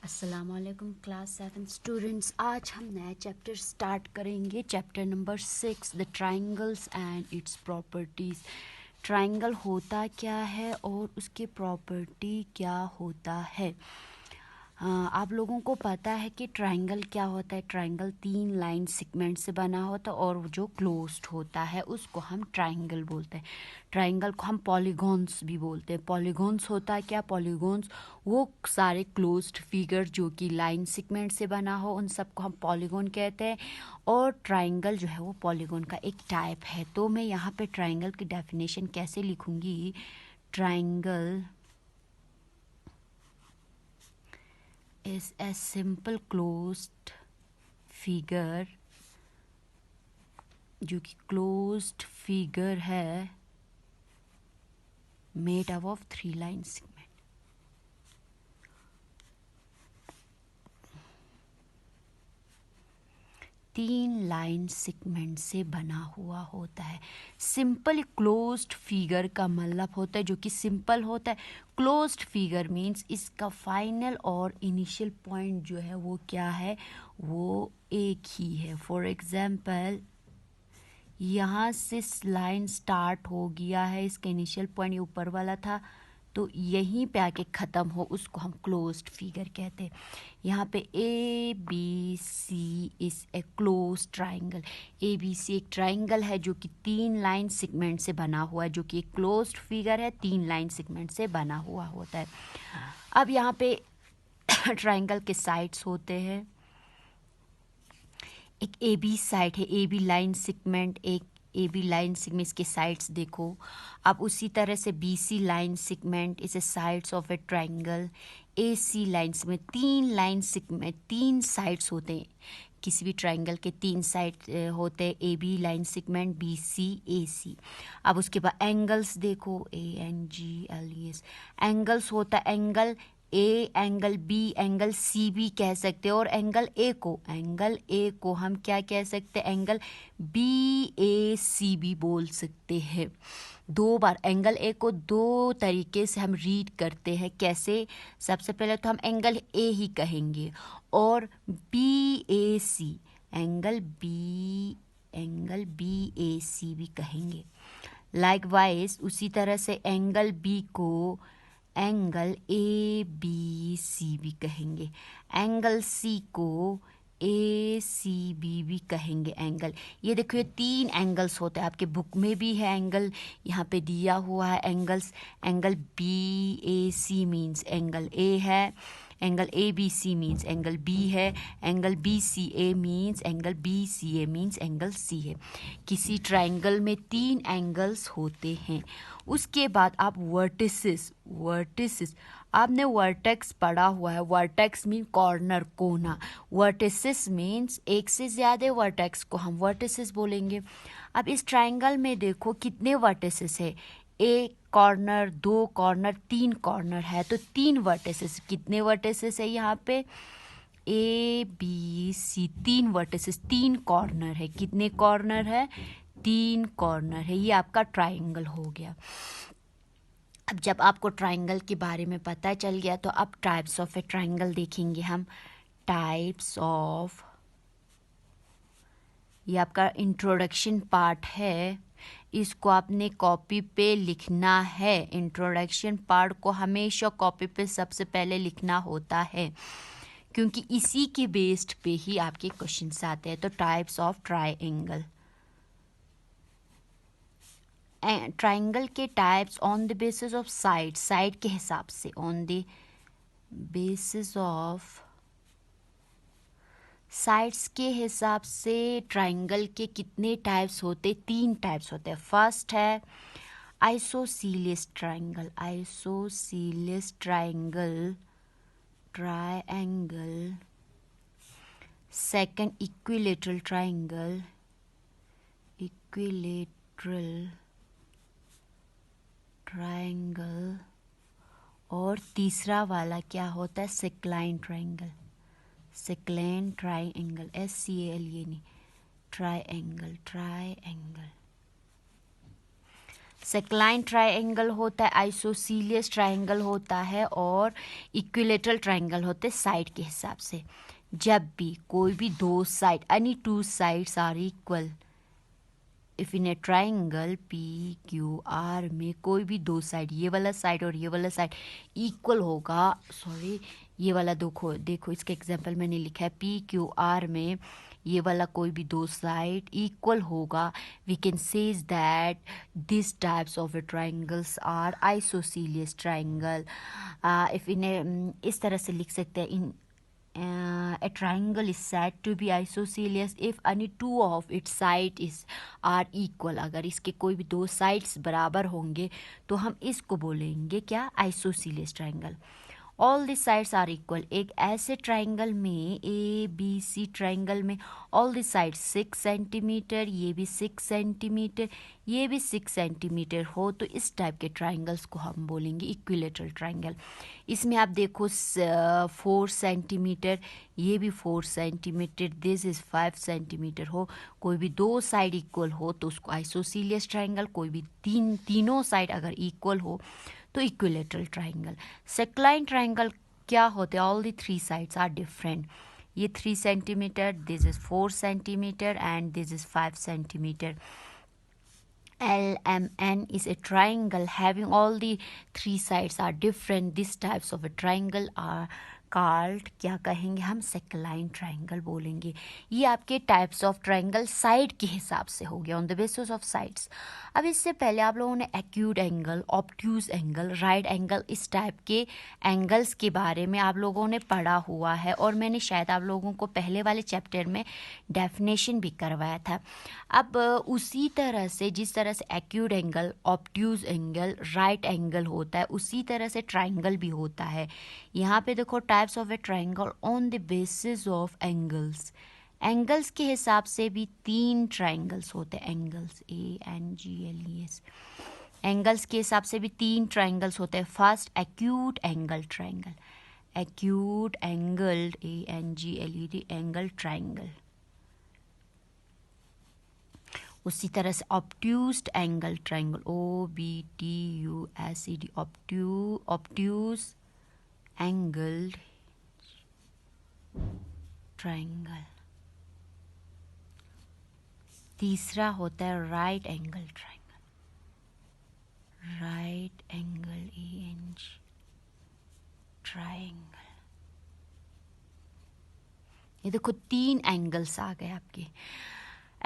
अस्सलामुअलैकुम class 7 students. आज हम नया चैप्टर स्टार्ट करेंगे, chapter number 6, the triangles and it's properties. Triangle होता क्या है और उसके प्रॉपर्टी क्या होता है। आप लोगों को पता है कि ट्राइंगल क्या होता है। ट्राइंगल 3 लाइन सेगमेंट से बना होता है और जो क्लोज्ड होता है उसको हम ट्राइंगल बोलते हैं। ट्राइंगल को हम पॉलीगॉन्स भी बोलते हैं। पॉलीगॉन्स होता है क्या? पॉलीगॉन्स वो सारे क्लोज्ड फिगर जो कि लाइन सेगमेंट से बना हो उन सबको हम पॉलीगॉन कहते हैं। और ट्राइंगल जो है वो पॉलीगॉन का एक टाइप है। तो मैं यहाँ पे ट्राइंगल की डेफिनेशन कैसे लिखूँगी। Triangle is a simple closed figure जो कि closed figure है made up of 3 line segment। 3 line segment से बना हुआ होता है। सिंपल क्लोज्ड फिगर का मतलब होता है जो कि सिंपल होता है। क्लोज्ड फिगर मीन्स इसका फाइनल और इनिशियल पॉइंट जो है वो क्या है, वो एक ही है। फॉर एग्जाम्पल यहाँ से लाइन स्टार्ट हो गया है, इसका इनिशियल पॉइंट ये ऊपर वाला था तो यहीं पे आके ख़त्म हो उसको हम क्लोज्ड फिगर कहते हैं। यहाँ पे A B C is a close triangle. A B C एक ट्राइंगल है जो कि 3 लाइन सेगमेंट से बना हुआ है, जो कि एक क्लोज्ड फिगर है, 3 लाइन सेगमेंट से बना हुआ होता है। अब यहाँ पे ट्राइंगल के साइड्स होते हैं। एक ए बी साइड है, ए बी लाइन सेगमेंट, एक ए बी लाइन सेगमेंट के साइड्स देखो। अब उसी तरह से B C line segment is a sides of a triangle. A C line segment 3 line segment, 3 sides होते हैं किसी भी ट्राइंगल के, 3 साइड होते हैं। A B line segment, B C, A C. अब उसके बाद एंगल्स देखो, A N G L E S. Angles होता है angle A, angle B, angle C भी कह सकते हैं। और एंगल ए को हम क्या कह सकते हैं, एंगल बी ए सी भी बोल सकते हैं। 2 बार एंगल ए को 2 तरीके से हम रीड करते हैं। कैसे? सबसे पहले तो हम एंगल ए ही कहेंगे और B A C, angle B A सी भी कहेंगे। लाइकवाइज उसी तरह से एंगल बी को एंगल ए बी सी भी कहेंगे। एंगल सी को ए सी बी भी कहेंगे। एंगल ये देखो, ये 3 एंगल्स होते हैं। आपके बुक में भी है एंगल, यहाँ पे दिया हुआ है angles. Angle B A C means angle A है, angle A B C means angle B है, angle B C A means angle B C A means angle C है। किसी ट्राइंगल में 3 एंगल्स होते हैं। उसके बाद आप वर्टिसेस आपने वर्टेक्स पढ़ा हुआ है। वर्टेक्स मीन कॉर्नर, कोना। वर्टिसेस मीन्स एक से ज़्यादा वर्टेक्स को हम वर्टिसेस बोलेंगे। अब इस ट्राइंगल में देखो कितने वर्टिसेस है, एक कॉर्नर, 2 कॉर्नर, 3 कॉर्नर है, तो 3 वर्टिसेस। कितने वर्टिसेस है यहाँ पे? A B C, 3 vertices, 3 corner है। कितने कॉर्नर है? 3 कॉर्नर है। ये आपका ट्राइंगल हो गया। अब जब आपको ट्राइंगल के बारे में पता चल गया तो अब टाइप्स ऑफ ए ट्राइंगल देखेंगे हम। टाइप्स ऑफ, ये आपका इंट्रोडक्शन पार्ट है, इसको आपने कॉपी पे लिखना है। इंट्रोडक्शन पार्ट को हमेशा कॉपी पे सबसे पहले लिखना होता है क्योंकि इसी के बेस्ड पे ही आपके क्वेश्चंस आते हैं। तो टाइप्स ऑफ ट्राइंगल, ट्राइंगल के types on the basis of side के हिसाब से, on the basis of sides के हिसाब से ट्राइंगल के कितने टाइप्स होते? 3 टाइप्स होते हैं। फर्स्ट है isosceles triangle. Isosceles triangle, triangle. Second equilateral triangle, equilateral triangle. और तीसरा वाला क्या होता है? Scalene triangle. Scalene triangle, SCAL, ये नहीं, ट्राइंगल। सेक्लाइन ट्रायंगल होता है, आइसोसीलियस ट्रायंगल होता है और इक्विलेटरल ट्रायंगल होते हैं साइड के हिसाब से। जब भी कोई भी दो साइड, any two sides are equal, if in a triangle P Q R में कोई भी दो साइड, ये वाला साइड और ये वाला साइड इक्वल होगा, सॉरी ये वाला देखो देखो इसका एग्जांपल मैंने लिखा है, पी क्यू आर में ये वाला कोई भी दो साइड इक्वल होगा, we can says that this types of a triangles are isosceles triangle. If in इस तरह से लिख सकते हैं, इन a triangle is said to be isosceles if any two of its sides are equal। अगर इसके कोई भी दो साइड्स बराबर होंगे तो हम इसको बोलेंगे क्या, isosceles triangle. All the sides are equal, एक ऐसे ट्रायंगल में, ए बी सी ट्रायंगल में ऑल द साइड्स 6 सेंटीमीटर, ये भी 6 सेंटीमीटर, ये भी 6 सेंटीमीटर हो तो इस टाइप के ट्रायंगल्स को हम बोलेंगे इक्विलेटरल ट्रायंगल। इसमें आप देखो 4 सेंटीमीटर, ये भी 4 सेंटीमीटर, दिस इज़ 5 सेंटीमीटर हो, कोई भी दो साइड इक्वल हो तो उसको आइसोसीलियस ट्रायंगल, कोई भी तीनों साइड अगर इक्वल हो तो इक्विलेटरल ट्रायंगल। सेक्लाइन ट्रायंगल क्या होते हैं, all the three sides are different, ये 3 centimetre, this is 4 centimetre and this is 5 centimetre. LMN is a triangle having all the three sides are different. These types of a triangle are called, क्या कहेंगे हम, सेक्लाइन triangle बोलेंगे। ये आपके types of triangle side के हिसाब से हो गया, on the basis of sides. अब इससे पहले आप लोगों ने acute angle, obtuse angle, right angle, इस टाइप के एंगल्स के बारे में आप लोगों ने पढ़ा हुआ है और मैंने शायद आप लोगों को पहले वाले चैप्टर में डेफिनेशन भी करवाया था। अब उसी तरह से जिस तरह से acute angle, obtuse angle, right angle होता है, उसी तरह से ट्रायंगल भी होता है। यहाँ पे देखो types of A triangle on the basis of angles, angles के हिसाब से भी 3 ट्रायंगल्स होते हैं, एंगल्स ANGLES, एंगल्स के हिसाब से भी 3 ट्रायंगल्स होते हैं। First acute angle triangle, acute angle ANGLED angle triangle. उसी तरह से obtused angle triangle, OBTUSED, obtuse angle triangle. तीसरा होता है right angle triangle, right angle ANG triangle. ये देखो 3 एंगल्स आ गए आपके।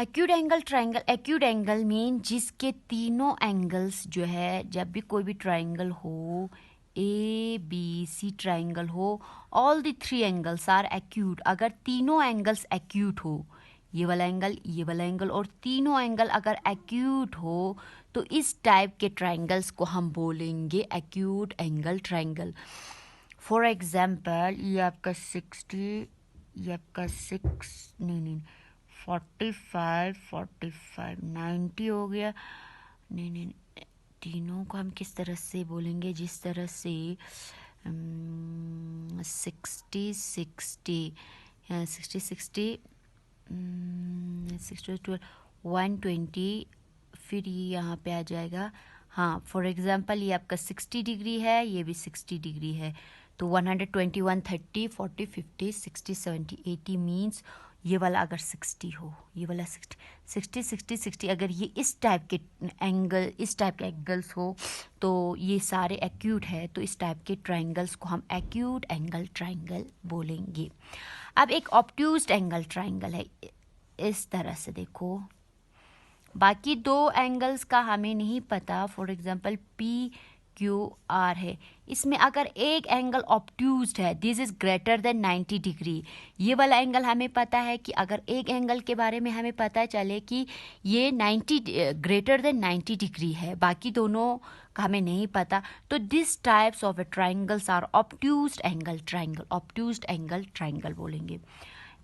Acute angle triangle, acute angle mean जिसके तीनों एंगल्स जो है, जब भी कोई भी ट्रायंगल हो, ABC ट्रायंगल हो, all the 3 angles are acute. अगर तीनों एंगल्स एक्यूट हो, ये वाला एंगल, ये वाला एंगल और तीनों एंगल अगर एक्यूट हो तो इस टाइप के ट्रायंगल्स को हम बोलेंगे acute angle triangle. For example ये आपका 60, ये आपका 45 45 90 हो गया। नहीं, तीनों को हम किस तरह से बोलेंगे, जिस तरह से 60 60 12 120, फिर ये यहाँ पे आ जाएगा। हाँ, फॉर एग्जांपल ये आपका 60 डिग्री है, ये भी 60 डिग्री है, तो 120 130 40 50 60 70 80 मीन्स ये वाला अगर 60 हो, ये वाला 60 60 60 अगर ये इस टाइप के एंगल, इस टाइप के एंगल्स हो तो ये सारे एक्यूट है, तो इस टाइप के ट्रायंगल्स को हम एक्यूट एंगल ट्रायंगल बोलेंगे। अब एक ऑब्ट्यूज्ड एंगल ट्रायंगल है, इस तरह से देखो, बाकी 2 एंगल्स का हमें नहीं पता, फॉर एग्जांपल PQR है, इसमें अगर एक एंगल ऑब्ट्यूज्ड है, this is greater than 90 degree, ये वाला एंगल हमें पता है कि अगर एक एंगल के बारे में हमें पता चले कि ये 90 ग्रेटर देन 90 डिग्री है, बाकी दोनों का हमें नहीं पता, तो this types of a triangles are obtused angle triangle, obtused angle triangle बोलेंगे।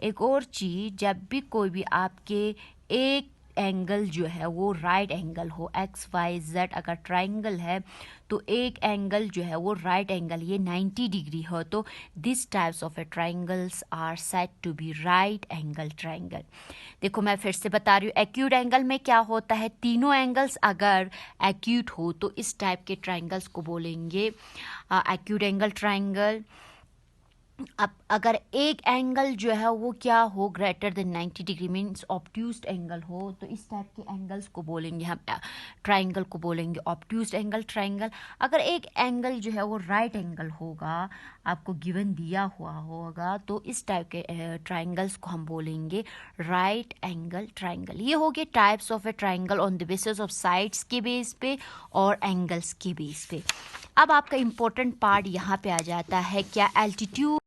एक और चीज़, जब भी कोई भी आपके एक एंगल जो है वो राइट एंगल हो, एक्स वाई जेड अगर ट्राइंगल है तो एक एंगल जो है वो राइट एंगल ये 90 डिग्री हो, तो this types of a triangles are said to be right angle triangle. देखो मैं फिर से बता रही हूँ, एक्यूट एंगल में क्या होता है, तीनों एंगल्स अगर एक्यूट हो तो इस टाइप के ट्राइंगल्स को बोलेंगे एक्यूट एंगल ट्राइंगल। अब अगर एक एंगल जो है वो क्या हो, greater than 90 degree means obtused angle हो, तो इस टाइप के एंगल्स को बोलेंगे हम, ट्राइंगल को बोलेंगे ऑब्ट्यूज्ड एंगल ट्राइंगल। अगर एक एंगल जो है वो राइट एंगल होगा, आपको गिवन दिया हुआ होगा, तो इस टाइप के ट्राइंगल्स को हम बोलेंगे राइट एंगल ट्राइंगल। ये हो गए types of a triangle on the basis of sides के बेस पे और एंगल्स के बेस पे। अब आपका इम्पोर्टेंट पार्ट यहाँ पे आ जाता है क्या, एल्टीट्यूड